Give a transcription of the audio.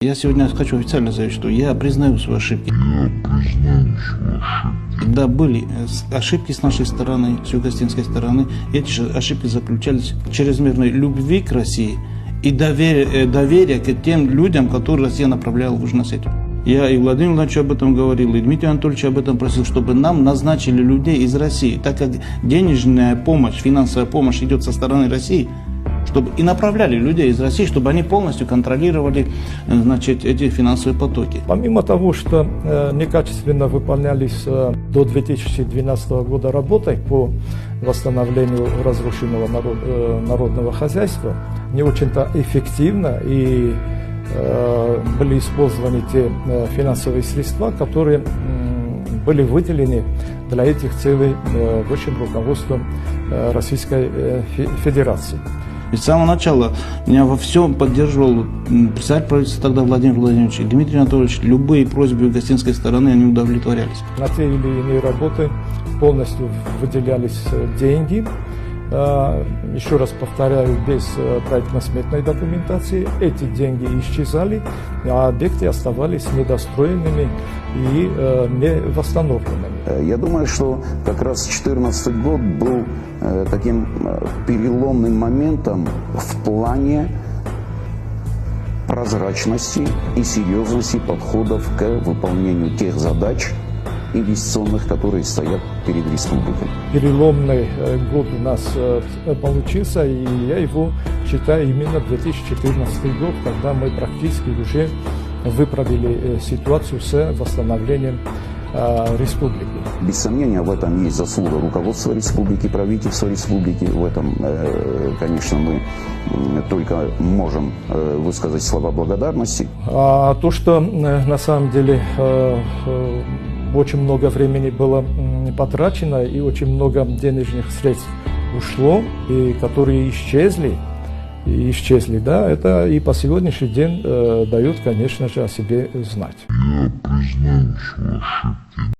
Я сегодня хочу официально заявить, что я признаю свои ошибки. Да, были ошибки с нашей стороны, с югославянской стороны. Эти же ошибки заключались в чрезмерной любви к России и доверие к тем людям, которые Россия направляла в Южную Осетию. Я и Владимиру Владимировичу об этом говорил, и Дмитрию Анатольевичу об этом просил, чтобы нам назначили людей из России, так как денежная помощь, финансовая помощь идет со стороны России, чтобы и направляли людей из России, чтобы они полностью контролировали, значит, эти финансовые потоки. Помимо того, что некачественно выполнялись до 2012 года работы по восстановлению разрушенного народного хозяйства, не очень-то эффективно и были использованы те финансовые средства, которые были выделены для этих целей высшим руководством Российской Федерации. С самого начала меня во всем поддерживал председатель правительства тогда Владимир Владимирович и Дмитрий Анатольевич. Любые просьбы югославянской стороны, они удовлетворялись. На те или иные работы полностью выделялись деньги. Еще раз повторяю, без проектно-сметной документации эти деньги исчезали, а объекты оставались недостроенными и не восстановленными. Я думаю, что как раз 2014 год был таким переломным моментом в плане прозрачности и серьезности подходов к выполнению тех задач инвестиционных, которые стоят перед республикой. Переломный год у нас получился, и я его считаю именно 2014 год, когда мы практически уже выправили ситуацию с восстановлением республики. Без сомнения, в этом есть заслуга руководства республики, правительства республики. В этом, конечно, мы только можем высказать слова благодарности. А то, что на самом деле очень много времени было потрачено и очень много денежных средств ушло, и которые исчезли, да, это и по сегодняшний день дает, конечно же, о себе знать. Я признаю свои ошибки.